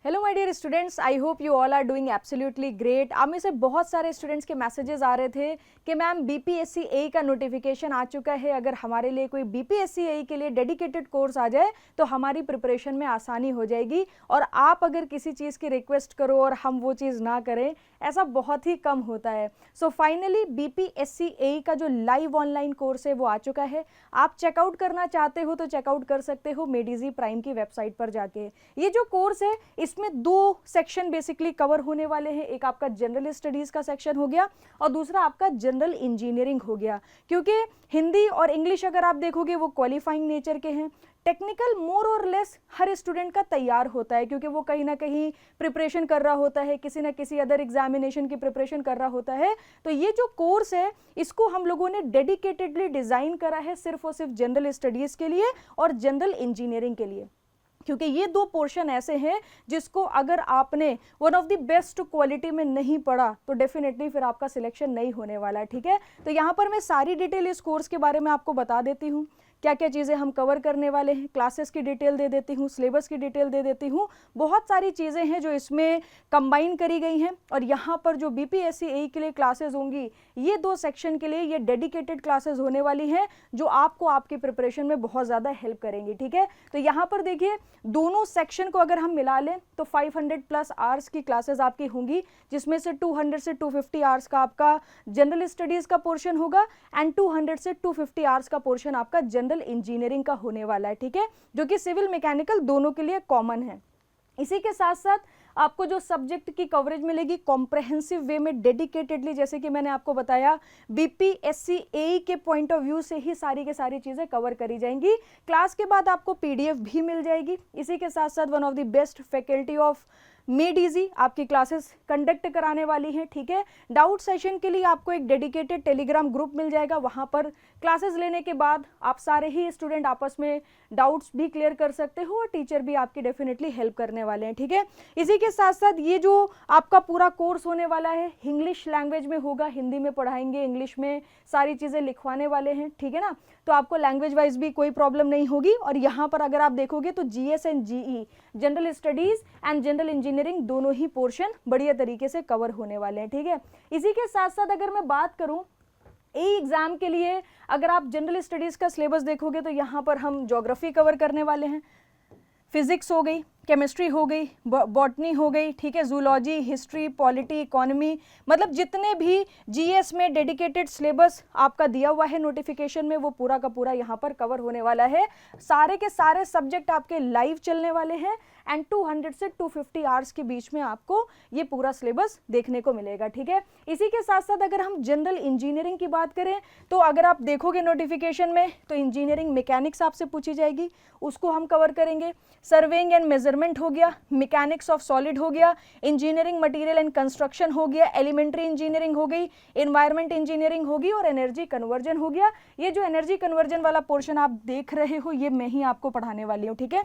Hello my dear students, I hope you all are doing absolutely great. आप में से बहुत सारे स्टूडेंट्स के मैसेजेस आ रहे थे कि मैम बीपीएससी ए का नोटिफिकेशन आ चुका है, अगर हमारे लिए कोई बीपीएससी ए के लिए डेडिकेटेड कोर्स आ जाए तो हमारी प्रिपरेशन में आसानी हो जाएगी। और आप अगर किसी चीज़ की रिक्वेस्ट करो और हम वो चीज़ ना करें, ऐसा बहुत ही कम होता है। सो फाइनली बीपीएससी ए का जो लाइव ऑनलाइन कोर्स है वो आ चुका है। आप चेकआउट करना चाहते हो तो चेकआउट कर सकते हो मेडिजी प्राइम की वेबसाइट पर जाके। ये जो कोर्स है इसमें दो सेक्शन बेसिकली कवर होने वाले हैं। एक आपका जनरल स्टडीज का सेक्शन हो गया और दूसरा आपका जनरल इंजीनियरिंग हो गया। क्योंकि हिंदी और इंग्लिश अगर आप देखोगे वो क्वालिफाइंग नेचर के हैं। टेक्निकल मोर और लेस हर स्टूडेंट का तैयार होता है, क्योंकि वो कहीं ना कहीं प्रिपरेशन कर रहा होता है, किसी ना किसी अदर एग्जामिनेशन की प्रिपरेशन कर रहा होता है। तो ये जो कोर्स है इसको हम लोगों ने डेडिकेटेडली डिज़ाइन करा है सिर्फ और सिर्फ जनरल स्टडीज़ के लिए और जनरल इंजीनियरिंग के लिए। क्योंकि ये दो पोर्शन ऐसे हैं जिसको अगर आपने one of the best quality में नहीं पढ़ा तो डेफिनेटली फिर आपका सिलेक्शन नहीं होने वाला है। ठीक है, तो यहाँ पर मैं सारी डिटेल इस कोर्स के बारे में आपको बता देती हूँ, क्या क्या चीज़ें हम कवर करने वाले हैं, क्लासेस की डिटेल दे देती हूँ, सिलेबस की डिटेल दे देती हूँ। बहुत सारी चीज़ें हैं जो इसमें कंबाइन करी गई हैं। और यहाँ पर जो बीपीएससी ए के लिए क्लासेस होंगी, ये दो सेक्शन के लिए ये डेडिकेटेड क्लासेस होने वाली हैं जो आपको आपकी प्रिपरेशन में बहुत ज़्यादा हेल्प करेंगी। ठीक है, तो यहाँ पर देखिए दोनों सेक्शन को अगर हम मिला लें तो 500 प्लस आवर्स की क्लासेस आपकी होंगी, जिसमें से 200 से 250 आवर्स का आपका जनरल स्टडीज़ का पोर्शन होगा एंड 200 से 250 आवर्स का पोर्शन आपका जनरल इंजीनियरिंग का होने वाला है। ठीक है, जो कि सिविल मैकेनिकल दोनों के लिए कॉमन है। इसी के साथ साथ आपको जो सब्जेक्ट की कवरेज मिलेगी कॉम्प्रहेंसिव वे में डेडिकेटेडली, जैसे कि मैंने आपको बताया बीपीएससी ए के पॉइंट ऑफ व्यू से ही सारी के सारी चीज़ें कवर करी जाएंगी। क्लास के बाद आपको पीडीएफ भी मिल जाएगी। इसी के साथ साथ one of the best faculty of मेडिजी आपकी क्लासेस कंडक्ट कराने वाली है। ठीक है, डाउट सेशन के लिए आपको एक डेडिकेटेड टेलीग्राम ग्रुप मिल जाएगा। वहाँ पर क्लासेस लेने के बाद आप सारे ही स्टूडेंट आपस में डाउट्स भी क्लियर कर सकते हो और टीचर भी आपकी डेफिनेटली हेल्प करने वाले हैं। ठीक है, इसी के साथ साथ ये जो आपका पूरा कोर्स होने वाला है इंग्लिश लैंग्वेज में होगा, हिंदी में पढ़ाएंगे, इंग्लिश में सारी चीज़ें लिखवाने वाले हैं। ठीक है ना, तो आपको लैंग्वेज वाइज भी कोई प्रॉब्लम नहीं होगी। और यहाँ पर अगर आप देखोगे तो GS and GE, general studies and general engineering, दोनों ही पोर्शन बढ़िया तरीके से कवर होने वाले हैं। ठीक है, इसी के साथ साथ अगर मैं बात करूं ए एग्जाम के लिए, अगर आप जनरल स्टडीज का सिलेबस देखोगे तो यहाँ पर हम ज्योग्राफी कवर करने वाले हैं, फिजिक्स हो गई, केमिस्ट्री हो गई, बॉटनी हो गई, ठीक है, जूलॉजी, हिस्ट्री, पॉलिटी, इकोनॉमी, मतलब जितने भी जीएस में डेडिकेटेड सिलेबस आपका दिया हुआ है नोटिफिकेशन में वो पूरा का पूरा यहाँ पर कवर होने वाला है। सारे के सारे सब्जेक्ट आपके लाइव चलने वाले हैं एंड 200 से 250 आवर्स के बीच में आपको ये पूरा सिलेबस देखने को मिलेगा। ठीक है, इसी के साथ साथ अगर हम जनरल इंजीनियरिंग की बात करें तो अगर आप देखोगे नोटिफिकेशन में तो इंजीनियरिंग मैकेनिक्स आपसे पूछी जाएगी, उसको हम कवर करेंगे। सर्वेइंग एंड मेजरमेंट हो गया, मैकेनिक्स ऑफ सॉलिड हो गया, इंजीनियरिंग मटेरियल एंड कंस्ट्रक्शन हो गया, एलिमेंट्री इंजीनियरिंग हो गई, एनवायरमेंट इंजीनियरिंग होगी और एनर्जी कन्वर्जन हो गया। ये जो एनर्जी कन्वर्जन वाला पोर्शन आप देख रहे हो ये मैं ही आपको पढ़ाने वाली हूँ। ठीक है,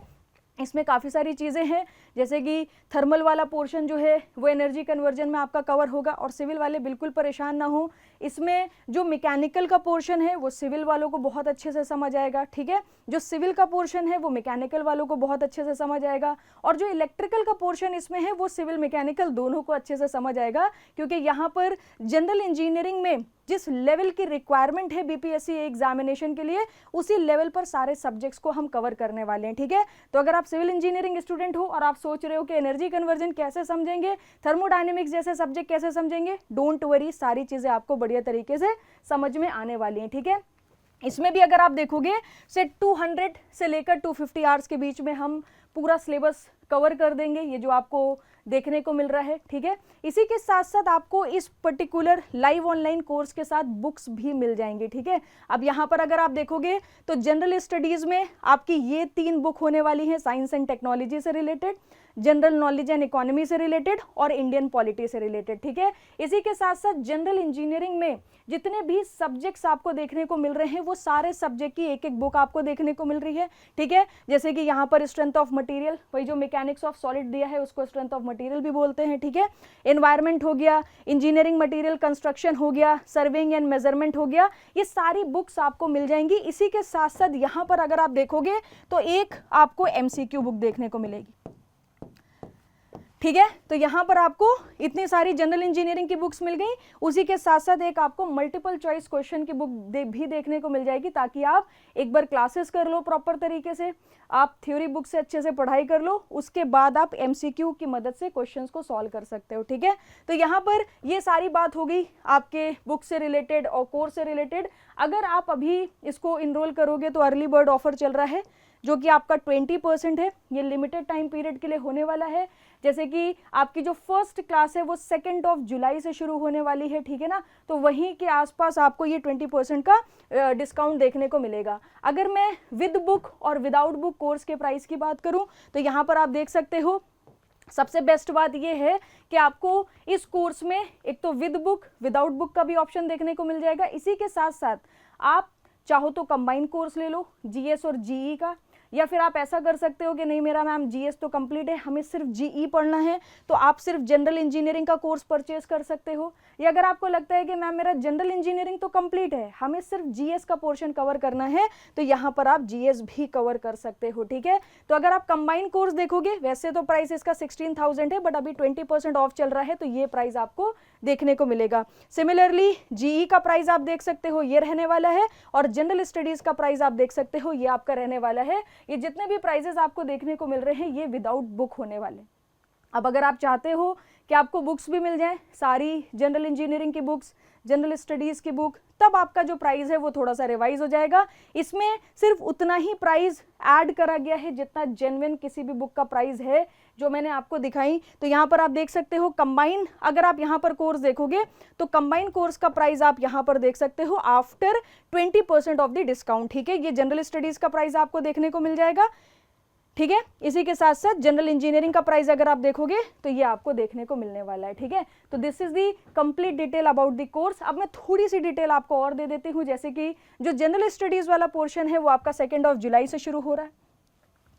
इसमें काफ़ी सारी चीज़ें हैं, जैसे कि थर्मल वाला पोर्शन जो है वो एनर्जी कन्वर्जन में आपका कवर होगा। और सिविल वाले बिल्कुल परेशान ना हो, इसमें जो मैकेनिकल का पोर्शन है वो सिविल वालों को बहुत अच्छे से समझ आएगा। ठीक है, जो सिविल का पोर्शन है वो मैकेनिकल वालों को बहुत अच्छे से समझ आएगा और जो इलेक्ट्रिकल का पोर्शन इसमें है वो सिविल मैकेनिकल दोनों को अच्छे से समझ आएगा। क्योंकि यहाँ पर जनरल इंजीनियरिंग में जिस लेवल की रिक्वायरमेंट है बीपीएससी एग्जामिनेशन के लिए उसी लेवल पर सारे सब्जेक्ट्स को हम कवर करने वाले हैं। ठीक है, तो अगर आप सिविल इंजीनियरिंग स्टूडेंट हो और आप सोच रहे हो कि एनर्जी कन्वर्जन कैसे समझेंगे, थर्मोडायनेमिक्स जैसे सब्जेक्ट कैसे समझेंगे, डोंट वरी, सारी चीज़ें आपको बढ़िया तरीके से समझ में आने वाली हैं। ठीक है, इसमें भी अगर आप देखोगे से 200 से लेकर 250 आवर्स के बीच में हम पूरा सिलेबस कवर कर देंगे, ये जो आपको देखने को मिल रहा है। ठीक है, इसी के साथ साथ आपको इस पर्टिकुलर लाइव ऑनलाइन कोर्स के साथ बुक्स भी मिल जाएंगी। ठीक है, अब यहाँ पर अगर आप देखोगे तो जनरल स्टडीज़ में आपकी ये 3 बुक होने वाली हैं, साइंस एंड टेक्नोलॉजी से related, general knowledge and economy से रिलेटेड और इंडियन पॉलिटी से रिलेटेड। ठीक है, इसी के साथ साथ जनरल इंजीनियरिंग में जितने भी सब्जेक्ट्स आपको देखने को मिल रहे हैं वो सारे सब्जेक्ट की एक एक बुक आपको देखने को मिल रही है। ठीक है, जैसे कि यहाँ पर स्ट्रेंथ ऑफ मटेरियल, वही जो मैकेनिक्स ऑफ सॉलिड दिया है उसको स्ट्रेंथ ऑफ मटेरियल भी बोलते हैं। ठीक है, एनवायरमेंट हो गया, इंजीनियरिंग मटेरियल कंस्ट्रक्शन हो गया, सर्वेइंग एंड मेजरमेंट हो गया, ये सारी बुक्स आपको मिल जाएंगी। इसी के साथ साथ यहाँ पर अगर आप देखोगे तो एक आपको एमसीक्यू बुक देखने को मिलेगी। ठीक है। तो यहाँ पर आपको इतनी सारी जनरल इंजीनियरिंग की बुक्स मिल गई, उसी के साथ साथ एक आपको मल्टीपल चॉइस क्वेश्चन की बुक भी देखने को मिल जाएगी, ताकि आप एक बार क्लासेस कर लो प्रॉपर तरीके से, आप थ्योरी बुक से अच्छे से पढ़ाई कर लो, उसके बाद आप एमसीक्यू की मदद से क्वेश्चंस को सॉल्व कर सकते हो। ठीक है, तो यहाँ पर ये सारी बात हो गई आपके बुक से रिलेटेड और कोर्स से रिलेटेड। अगर आप अभी इसको इनरोल करोगे तो अर्ली बर्ड ऑफर चल रहा है, जो कि आपका 20% है। ये लिमिटेड टाइम पीरियड के लिए होने वाला है। जैसे कि आपकी जो फर्स्ट क्लास है वो 2 जुलाई से शुरू होने वाली है, ठीक है ना, तो वहीं के आसपास आपको ये 20% का डिस्काउंट देखने को मिलेगा। अगर मैं विद बुक और विदाउट बुक कोर्स के प्राइस की बात करूं तो यहाँ पर आप देख सकते हो, सबसे बेस्ट बात यह है कि आपको इस कोर्स में एक तो विद बुक विदाउट बुक का भी ऑप्शन देखने को मिल जाएगा। इसी के साथ साथ आप चाहो तो कंबाइन कोर्स ले लो जीएस और जीई का, या फिर आप ऐसा कर सकते हो कि नहीं मेरा मैम जीएस तो कंप्लीट है, हमें सिर्फ जीई पढ़ना है, तो आप सिर्फ जनरल इंजीनियरिंग का कोर्स परचेज कर सकते हो। या अगर आपको लगता है कि मैम मेरा जनरल इंजीनियरिंग तो कंप्लीट है, हमें सिर्फ जीएस का पोर्शन कवर करना है, तो यहाँ पर आप जीएस भी कवर कर सकते हो। ठीक है, तो अगर आप कंबाइन कोर्स देखोगे, वैसे तो प्राइस इसका 16,000 है, बट अभी 20% ऑफ चल रहा है, तो ये प्राइस आपको देखने को मिलेगा। सिमिलरली जीई का प्राइस आप देख सकते हो, ये रहने वाला है, और जनरल स्टडीज का प्राइस आप देख सकते हो, ये आपका रहने वाला है। ये जितने भी प्राइजेस आपको देखने को मिल रहे हैं ये विदाउट बुक होने वाले। अब अगर आप चाहते हो कि आपको बुक्स भी मिल जाएं, सारी जनरल इंजीनियरिंग की बुक्स, जनरल स्टडीज की बुक, तब आपका जो प्राइस है वो थोड़ा सा रिवाइज हो जाएगा। इसमें सिर्फ उतना ही प्राइस ऐड करा गया है जितना जेन्युइन किसी भी बुक का प्राइस है जो मैंने आपको दिखाई। तो यहाँ पर आप देख सकते हो कंबाइन, अगर आप यहाँ पर कोर्स देखोगे तो कंबाइन कोर्स का प्राइस आप यहाँ पर देख सकते हो आफ्टर 20% ऑफ द डिस्काउंट। ठीक है, ये जनरल स्टडीज का प्राइस आपको देखने को मिल जाएगा। ठीक है, इसी के साथ साथ जनरल इंजीनियरिंग का प्राइस अगर आप देखोगे तो ये आपको देखने को मिलने वाला है। ठीक है, तो this is the complete detail about the course. अब मैं थोड़ी सी डिटेल आपको और दे देती हूँ, जैसे कि जो जनरल स्टडीज वाला पोर्शन है वो आपका 2 जुलाई से शुरू हो रहा है।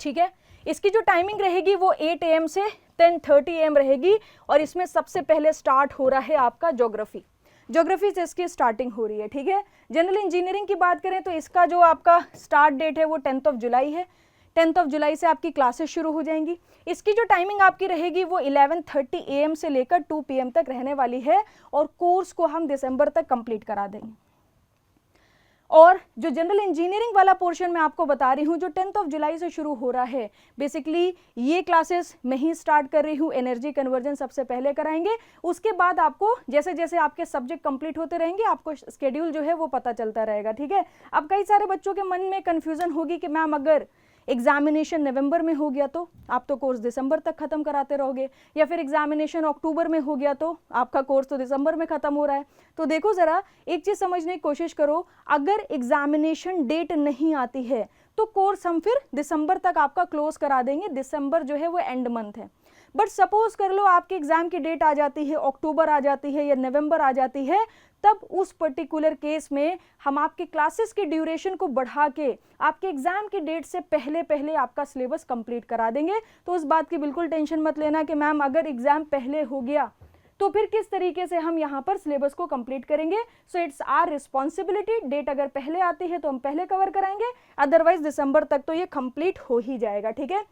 ठीक है, इसकी जो टाइमिंग रहेगी वो 8 AM से 10:30 AM रहेगी, और इसमें सबसे पहले स्टार्ट हो रहा है आपका ज्योग्राफी से इसकी स्टार्टिंग हो रही है। ठीक है, जनरल इंजीनियरिंग की बात करें तो इसका जो आपका स्टार्ट डेट है वो 10 जुलाई है। 10 जुलाई से आपकी क्लासेस शुरू हो जाएंगी। इसकी जो टाइमिंग आपकी रहेगी वो 11:30 AM से लेकर 2 PM तक रहने वाली है, और कोर्स को हम दिसंबर तक कंप्लीट करा देंगे। और जो जनरल इंजीनियरिंग वाला पोर्शन मैं आपको बता रही हूँ जो 10 जुलाई से शुरू हो रहा है, बेसिकली ये क्लासेस मैं ही स्टार्ट कर रही हूँ। एनर्जी कन्वर्जन सबसे पहले कराएंगे, उसके बाद आपको जैसे जैसे आपके सब्जेक्ट कंप्लीट होते रहेंगे आपको स्केड्यूल जो है वो पता चलता रहेगा। ठीक है, अब कई सारे बच्चों के मन में कन्फ्यूजन होगी कि मैम अगर एग्जामिनेशन नवंबर में हो गया तो आप तो कोर्स दिसंबर तक खत्म कराते रहोगे, या फिर एग्जामिनेशन अक्टूबर में हो गया तो आपका कोर्स तो दिसंबर में खत्म हो रहा है। तो देखो जरा एक चीज समझने की कोशिश करो, अगर एग्जामिनेशन डेट नहीं आती है तो कोर्स हम फिर दिसंबर तक आपका क्लोज करा देंगे। दिसंबर जो है वो एंड मंथ है, बट सपोज कर लो आपके एग्जाम की डेट आ जाती है, अक्टूबर आ जाती है या नवंबर आ जाती है, तब उस पर्टिकुलर केस में हम आपके क्लासेस की ड्यूरेशन को बढ़ा के आपके एग्जाम की डेट से पहले पहले आपका सिलेबस कंप्लीट करा देंगे। तो उस बात की बिल्कुल टेंशन मत लेना कि मैम अगर एग्जाम पहले हो गया तो फिर किस तरीके से हम यहाँ पर सिलेबस को कंप्लीट करेंगे। So it's our responsibility, date अगर पहले आती है तो हम पहले कवर कराएंगे, अदरवाइज दिसंबर तक तो ये कंप्लीट हो ही जाएगा। ठीक है,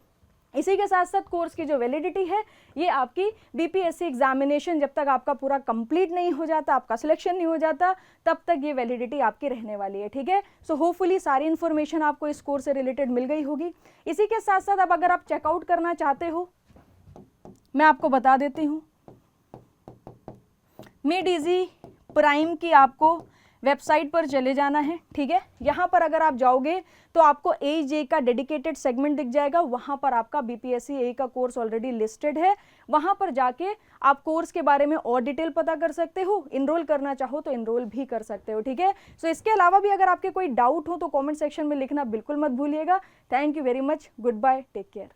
इसी के साथ साथ कोर्स की जो वैलिडिटी है ये आपकी बीपीएससी एग्जामिनेशन जब तक आपका पूरा कंप्लीट नहीं हो जाता, आपका सिलेक्शन नहीं हो जाता, तब तक ये वैलिडिटी आपकी रहने वाली है। ठीक है, सो होपफुली सारी इन्फॉर्मेशन आपको इस कोर्स से रिलेटेड मिल गई होगी। इसी के साथ साथ अब अगर आप चेकआउट करना चाहते हो, मैं आपको बता देती हूँ, मिड इजी प्राइम की आपको वेबसाइट पर चले जाना है। ठीक है, यहाँ पर अगर आप जाओगे तो आपको एजे का डेडिकेटेड सेगमेंट दिख जाएगा, वहाँ पर आपका बीपीएससी ए का कोर्स ऑलरेडी लिस्टेड है। वहाँ पर जाके आप कोर्स के बारे में और डिटेल पता कर सकते हो, इनरोल करना चाहो तो इनरोल भी कर सकते हो। ठीक है, सो इसके अलावा भी अगर आपके कोई डाउट हो तो कॉमेंट सेक्शन में लिखना बिल्कुल मत भूलिएगा। Thank you very much, goodbye, take care.